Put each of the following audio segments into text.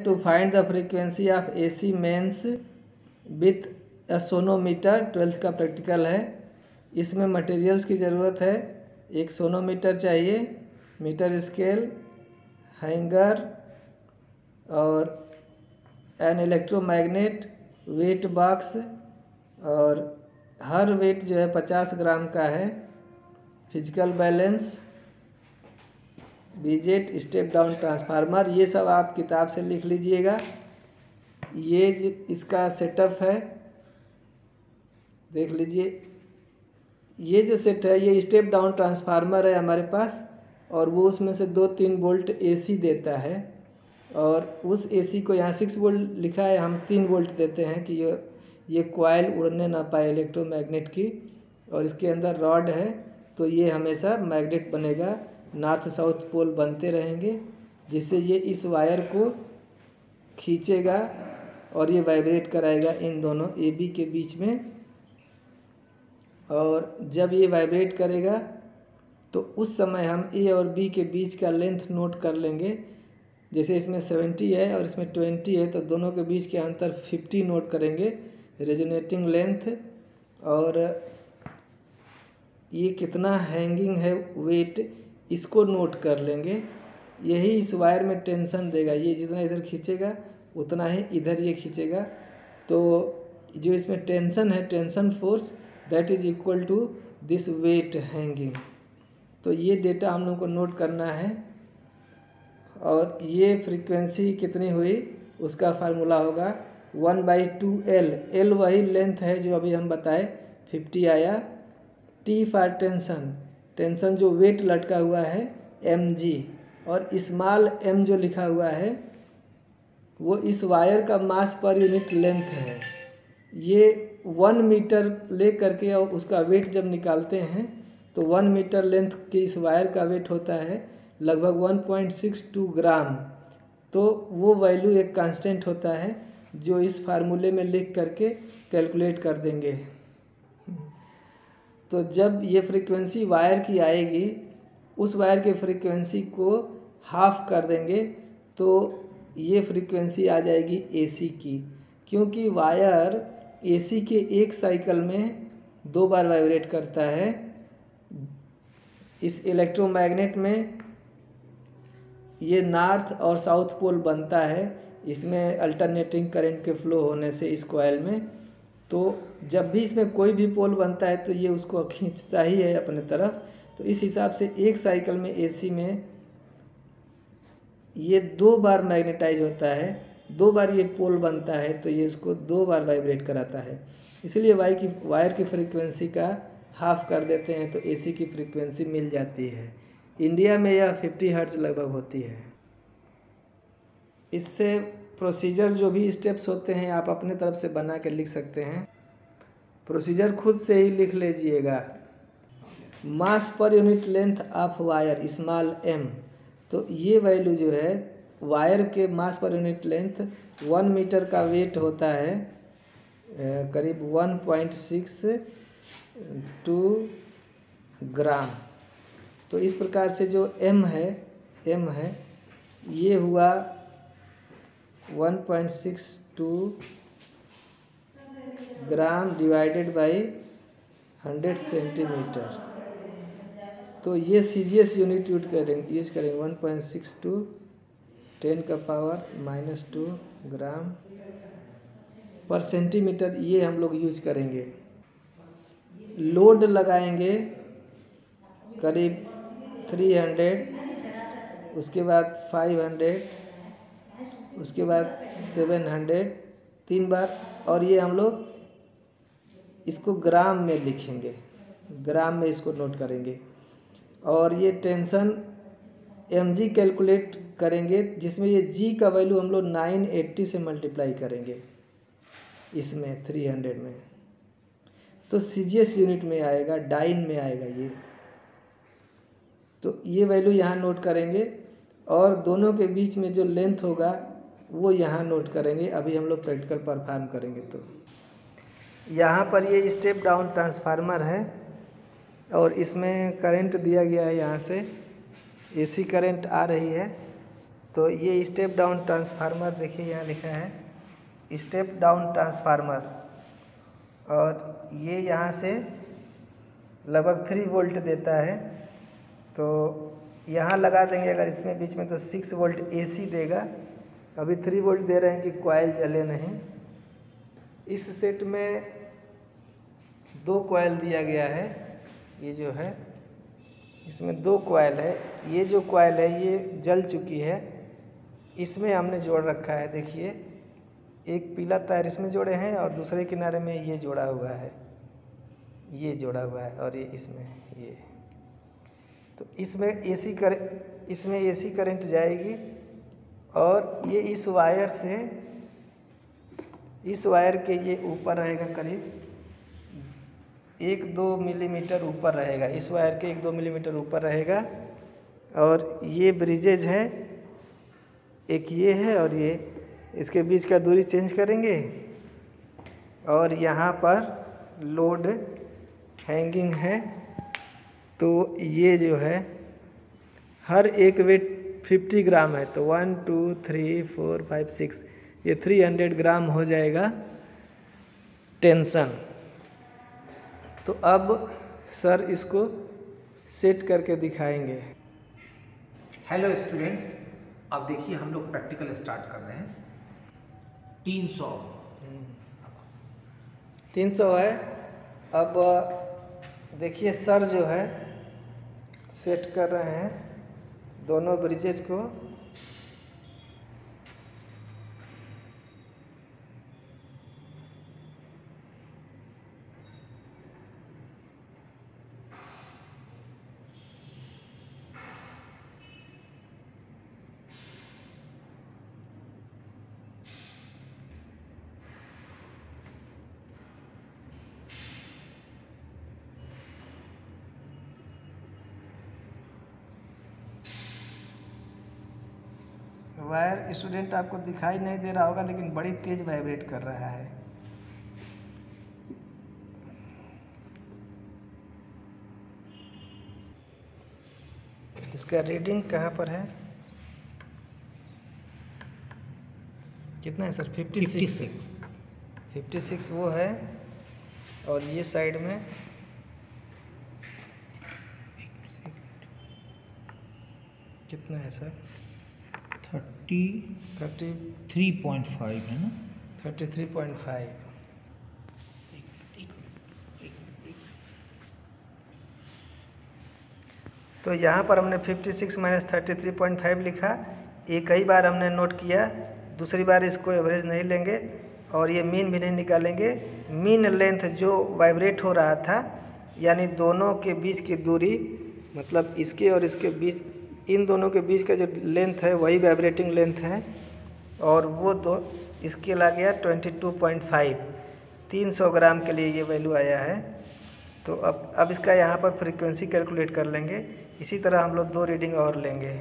To find the frequency of AC mains with a sonometer. 12th का practical है। इसमें materials की ज़रूरत है। एक सोनोमीटर चाहिए, मीटर स्केल, हैंगर और एन इलेक्ट्रोमैग्नेट, वेट बॉक्स, और हर वेट जो है 50 ग्राम का है। फिजिकल बैलेंस, बीजेट, स्टेप डाउन ट्रांसफार्मर, ये सब आप किताब से लिख लीजिएगा। ये इसका सेटअप है, देख लीजिए। ये जो सेट है ये स्टेप डाउन ट्रांसफार्मर है हमारे पास, और वो उसमें से 2-3 वोल्ट AC देता है। और उस AC को यहाँ 6 वोल्ट लिखा है, हम 3 वोल्ट देते हैं कि ये कॉइल उड़ने ना पाए इलेक्ट्रोमैग्नेट की। और इसके अंदर रॉड है, तो ये हमेशा मैग्नेट बनेगा, नॉर्थ साउथ पोल बनते रहेंगे, जिससे ये इस वायर को खींचेगा और ये वाइब्रेट कराएगा इन दोनों AB के बीच में। और जब ये वाइब्रेट करेगा तो उस समय हम A और B के बीच का लेंथ नोट कर लेंगे। जैसे इसमें 70 है और इसमें 20 है, तो दोनों के बीच के अंतर 50 नोट करेंगे, रेजोनेटिंग लेंथ। और ये कितना हैंगिंग है वेट, इसको नोट कर लेंगे। यही इस वायर में टेंशन देगा, ये जितना इधर खींचेगा उतना ही इधर ये खींचेगा। तो जो इसमें टेंशन है, tension force, that is equal to this weight hanging. तो ये डेटा हम लोग को नोट करना है। और ये फ्रीक्वेंसी कितनी हुई उसका फार्मूला होगा 1/2L। L वही लेंथ है जो अभी हम बताए, 50 आया। T फॉर टेंशन, टेंशन जो वेट लटका हुआ है mg, और स्मॉल m जो लिखा हुआ है वो इस वायर का मास पर यूनिट लेंथ है। ये 1 मीटर ले करके और उसका वेट जब निकालते हैं तो 1 मीटर लेंथ के इस वायर का वेट होता है लगभग 1.62 ग्राम। तो वो वैल्यू एक कांस्टेंट होता है जो इस फार्मूले में लिख करके कैलकुलेट कर देंगे। तो जब ये फ्रीक्वेंसी वायर की आएगी, उस वायर के फ्रीक्वेंसी को हाफ कर देंगे तो ये फ्रीक्वेंसी आ जाएगी AC की। क्योंकि वायर AC के एक साइकिल में 2 बार वाइब्रेट करता है। इस इलेक्ट्रोमैग्नेट में ये नॉर्थ और साउथ पोल बनता है, इसमें अल्टरनेटिंग करंट के फ्लो होने से इस कॉइल में। तो जब भी इसमें कोई भी पोल बनता है तो ये उसको खींचता ही है अपने तरफ। तो इस हिसाब से एक साइकिल में AC में ये 2 बार मैग्नेटाइज होता है, 2 बार ये पोल बनता है, तो ये इसको 2 बार वाइब्रेट कराता है। इसलिए वायर की फ्रीक्वेंसी का हाफ कर देते हैं तो AC की फ्रीक्वेंसी मिल जाती है। इंडिया में यह 50 हर्ट्ज लगभग होती है। इससे प्रोसीजर जो भी स्टेप्स होते हैं आप अपने तरफ से बना के लिख सकते हैं। प्रोसीजर खुद से ही लिख लीजिएगा। Mass per unit length of wire small m, तो ये वैल्यू जो है वायर के मास पर यूनिट लेंथ 1 मीटर का वेट होता है करीब 1.62 ग्राम। तो इस प्रकार से जो m है ये हुआ 1.62 ग्राम डिवाइडेड बाई 100 सेंटीमीटर। तो ये CGS यूनिट यूज करेंगे 1.62 10⁻⁻² ग्राम पर सेंटीमीटर, ये हम लोग यूज करेंगे। लोड लगाएंगे करीब 300, उसके बाद 500, उसके बाद 700, 3 बार। और ये हम लोग इसको ग्राम में लिखेंगे, ग्राम में इसको नोट करेंगे। और ये टेंशन mg कैलकुलेट करेंगे, जिसमें ये g का वैल्यू हम लोग 980 से मल्टीप्लाई करेंगे इसमें 300 में, तो CGS यूनिट में आएगा, डाइन में आएगा ये। तो ये वैल्यू यहाँ नोट करेंगे और दोनों के बीच में जो लेंथ होगा वो यहाँ नोट करेंगे। अभी हम लोग प्रैक्टिकल परफॉर्म करेंगे। तो यहाँ पर ये स्टेप डाउन ट्रांसफार्मर है और इसमें करंट दिया गया है, यहाँ से AC करंट आ रही है। तो ये स्टेप डाउन ट्रांसफार्मर देखिए यहाँ लिखा है स्टेप डाउन ट्रांसफार्मर, और ये यहाँ से लगभग 3 वोल्ट देता है। तो यहाँ लगा देंगे अगर इसमें बीच में तो 6 वोल्ट AC देगा। अभी 3 वोल्ट दे रहे हैं कि कॉइल जले नहीं। इस सेट में 2 कॉइल दिया गया है, ये जो है इसमें 2 कॉइल है। ये जो कॉइल है ये जल चुकी है, इसमें हमने जोड़ रखा है। देखिए एक पीला तार इसमें जोड़े हैं और दूसरे किनारे में ये जोड़ा हुआ है, ये जोड़ा हुआ है, और ये इसमें ये। तो इसमें AC करंट जाएगी और ये इस वायर के ये ऊपर रहेगा, करीब 1-2 मिलीमीटर ऊपर रहेगा। इस वायर के 1-2 मिलीमीटर ऊपर रहेगा। और ये ब्रिजेज है, एक ये है और ये, इसके बीच का दूरी चेंज करेंगे। और यहाँ पर लोड हैंगिंग है, तो ये जो है हर एक वेट 50 ग्राम है। तो 1 2 3 4 5 6 ये 300 ग्राम हो जाएगा टेंशन। तो अब सर इसको सेट करके दिखाएंगे। हेलो स्टूडेंट्स, अब देखिए हम लोग प्रैक्टिकल स्टार्ट कर रहे हैं। 300 है। अब देखिए सर जो है सेट कर रहे हैं दोनों ब्रिजेज को। वायर स्टूडेंट आपको दिखाई नहीं दे रहा होगा, लेकिन बड़ी तेज वाइब्रेट कर रहा है। इसका रीडिंग कहाँ पर है, कितना है सर? 56 वो है। और ये साइड में कितना है सर? 33.5 है ना? 33.5। तो यहाँ पर हमने 56 माइनस 33.5 लिखा। ये कई बार हमने नोट किया, दूसरी बार इसको एवरेज नहीं लेंगे और ये मीन भी नहीं निकालेंगे। मीन लेंथ जो वाइब्रेट हो रहा था, यानी दोनों के बीच की दूरी, मतलब इसके और इसके बीच, इन दोनों के बीच का जो लेंथ है वही वाइब्रेटिंग लेंथ है। और वो दो इसके ला गया 22.5। 300 ग्राम के लिए ये वैल्यू आया है। तो अब इसका यहाँ पर फ्रीक्वेंसी कैलकुलेट कर लेंगे। इसी तरह हम लोग 2 रीडिंग और लेंगे।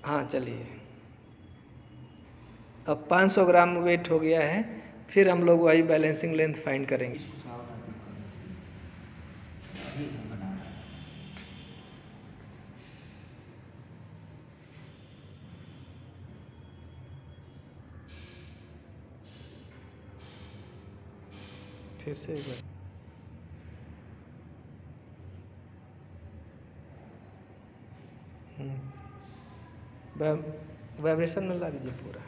हाँ चलिए, अब 500 ग्राम वेट हो गया है। फिर हम लोग वही बैलेंसिंग लेंथ फाइंड करेंगे। फिर से एक बार वाइब्रेशन में ला दीजिए पूरा।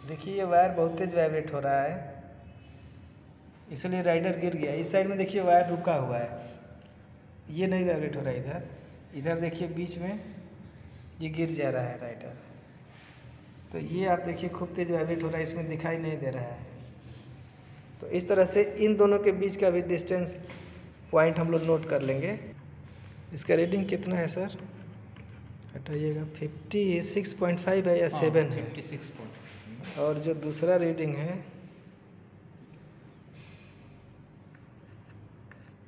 देखिए ये वायर बहुत तेज वाइब्रेट हो रहा है, इसलिए राइडर गिर गया। इस साइड में देखिए वायर रुका हुआ है, ये नहीं वाइब्रेट हो रहा है। इधर देखिए बीच में ये गिर जा रहा है राइडर। तो ये आप देखिए खूब तेज वाइब्रेट हो रहा है, इसमें दिखाई नहीं दे रहा है। तो इस तरह से इन दोनों के बीच का भी डिस्टेंस पॉइंट हम लोग नोट कर लेंगे। इसका रीडिंग कितना है सर? हटाइएगा। 56.5 है या 7 है? 56.5। और जो दूसरा रीडिंग है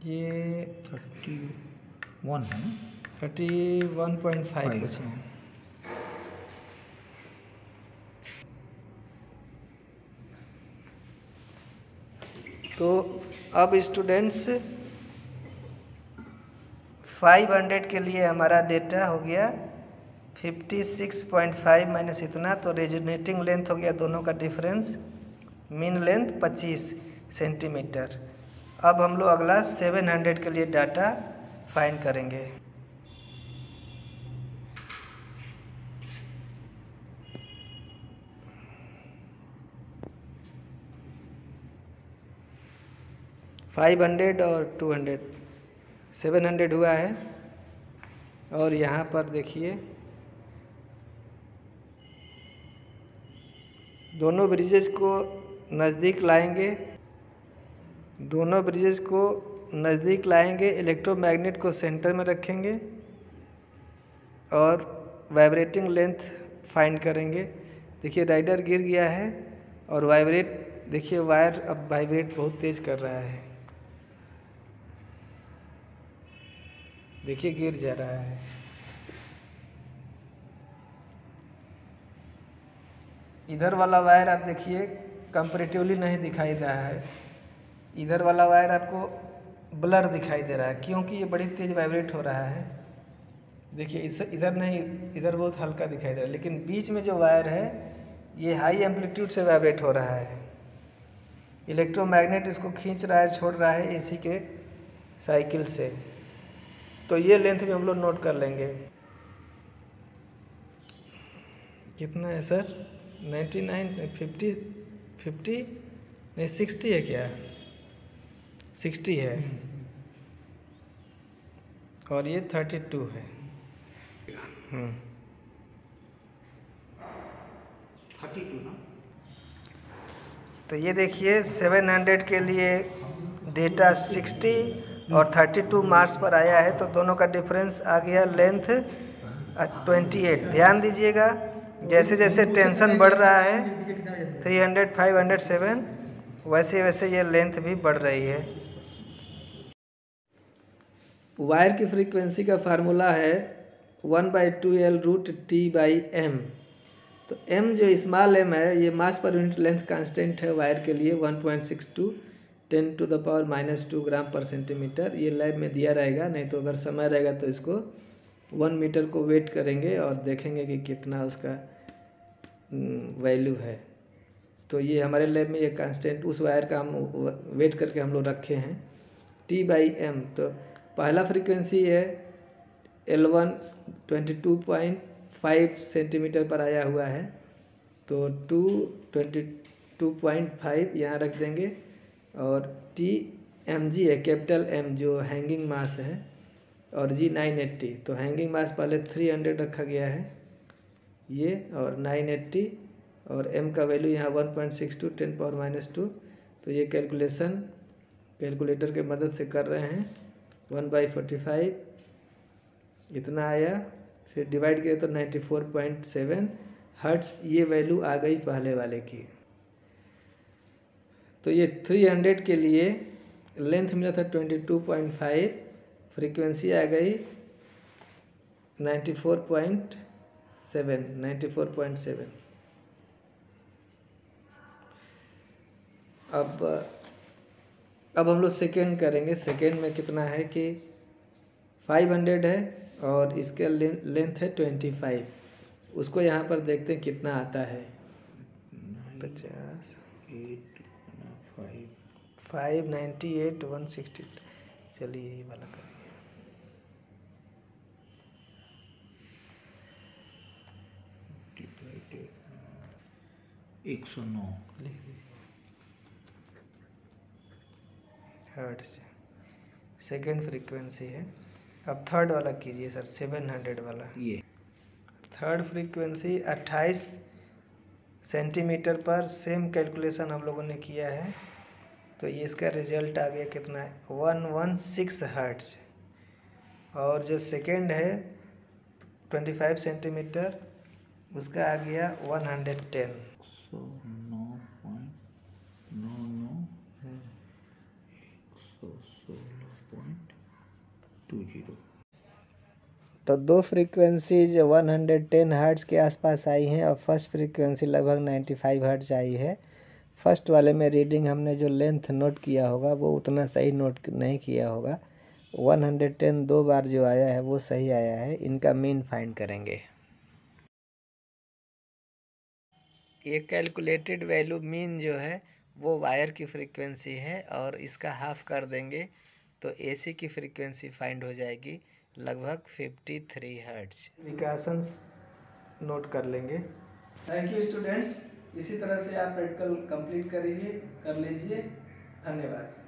ये 31 है ना? 31.5 कुछ है। तो अब स्टूडेंट्स 500 के लिए हमारा डेटा हो गया 56.5 माइनस इतना, तो रेजोनेटिंग लेंथ हो गया दोनों का डिफरेंस, मीन लेंथ 25 सेंटीमीटर। अब हम लोग अगला 700 के लिए डाटा फाइंड करेंगे। $500 और 200, 700 हुआ है। और यहाँ पर देखिए दोनों ब्रिजेज को नज़दीक लाएंगे, दोनों ब्रिजेज को नज़दीक लाएंगे, इलेक्ट्रोमैग्नेट को सेंटर में रखेंगे और वाइब्रेटिंग लेंथ फाइंड करेंगे। देखिए राइडर गिर गया है और वाइब्रेट, देखिए वायर अब वाइब्रेट बहुत तेज़ कर रहा है, देखिए गिर जा रहा है। इधर वाला वायर आप देखिए कंपैरेटिवली नहीं दिखाई रहा है, इधर वाला वायर आपको ब्लर दिखाई दे रहा है क्योंकि ये बड़ी तेज़ वाइब्रेट हो रहा है। देखिए इधर नहीं, इधर बहुत हल्का दिखाई दे रहा है, लेकिन बीच में जो वायर है ये हाई एम्पलीट्यूड से वाइब्रेट हो रहा है। इलेक्ट्रोमैग्नेट इसको खींच रहा है, छोड़ रहा है एसी के साइकिल से। तो ये लेंथ भी हम लोग नोट कर लेंगे। कितना है सर? 99, 50 नहीं 60 है क्या? 60 है और ये 32 है। 32 ना। तो ये देखिए 700 के लिए डेटा 60 और 32 मार्क्स पर आया है, तो दोनों का डिफरेंस आ गया लेंथ 28। ध्यान दीजिएगा जैसे जैसे टेंशन बढ़ रहा है 300, 500, 7 वैसे वैसे ये लेंथ भी बढ़ रही है। वायर की फ्रीक्वेंसी का फार्मूला है 1/2L√T/m। तो m जो स्मॉल m है ये मास पर यूनिट लेंथ कांस्टेंट है वायर के लिए 1.62 10⁻⁻² ग्राम पर सेंटीमीटर। ये लैब में दिया रहेगा, नहीं तो अगर समय रहेगा तो इसको 1 मीटर को वेट करेंगे और देखेंगे कि कितना उसका वैल्यू है। तो ये हमारे लैब में ये कांस्टेंट उस वायर का हम वेट करके हम लोग रखे हैं T/m। तो पहला फ्रीक्वेंसी है L1 22.5 सेंटीमीटर पर आया हुआ है, तो 22.5 यहाँ रख देंगे। और T/mg है कैपिटल M जो हैंगिंग मास है, और G 980। तो हैंगिंग मास पहले 300 रखा गया है ये, और 980 और m का वैल्यू यहाँ 1.62 10⁻⁻²। तो ये कैलकुलेटर के मदद से कर रहे हैं। 1/45 इतना आया, फिर डिवाइड किया तो 94.7 हर्ट्ज ये वैल्यू आ गई पहले वाले की। तो ये 300 के लिए लेंथ मिला था 22.5, फ्रीक्वेंसी आ गई 94.7। अब हम लोग सेकेंड करेंगे। सेकेंड में कितना है कि 500 है और इसका लेंथ है 25। उसको यहाँ पर देखते हैं कितना आता है। 50 598 160। चलिए ये वाला करेंगे। 109 लिख दीजिए हर्ट्ज। सेकेंड फ्रीक्वेंसी है। अब थर्ड वाला कीजिए सर, 700 वाला। ये थर्ड फ्रीक्वेंसी 28 सेंटीमीटर पर सेम कैलकुलेशन हम लोगों ने किया है, तो ये इसका रिजल्ट आ गया कितना है 116 हर्ट्ज। और जो सेकेंड है 25 सेंटीमीटर उसका आ गया 110। 116.20। तो दो फ्रीक्वेंसीज 110 हर्ट्ज के आसपास आई हैं और फर्स्ट फ्रीक्वेंसी लगभग 95 हर्ट्ज आई है। फर्स्ट वाले में रीडिंग हमने जो लेंथ नोट किया होगा वो उतना सही नोट नहीं किया होगा। 110 2 बार जो आया है वो सही आया है। इनका मीन फाइंड करेंगे। ये कैलकुलेटेड वैल्यू मीन जो है वो वायर की फ्रीक्वेंसी है और इसका हाफ कर देंगे तो एसी की फ्रीक्वेंसी फाइंड हो जाएगी लगभग 53 हर्ट्ज। विकासंस नोट कर लेंगे। Thank you students. इसी तरह से आप प्रैक्टिकल कंप्लीट कर लीजिए। धन्यवाद।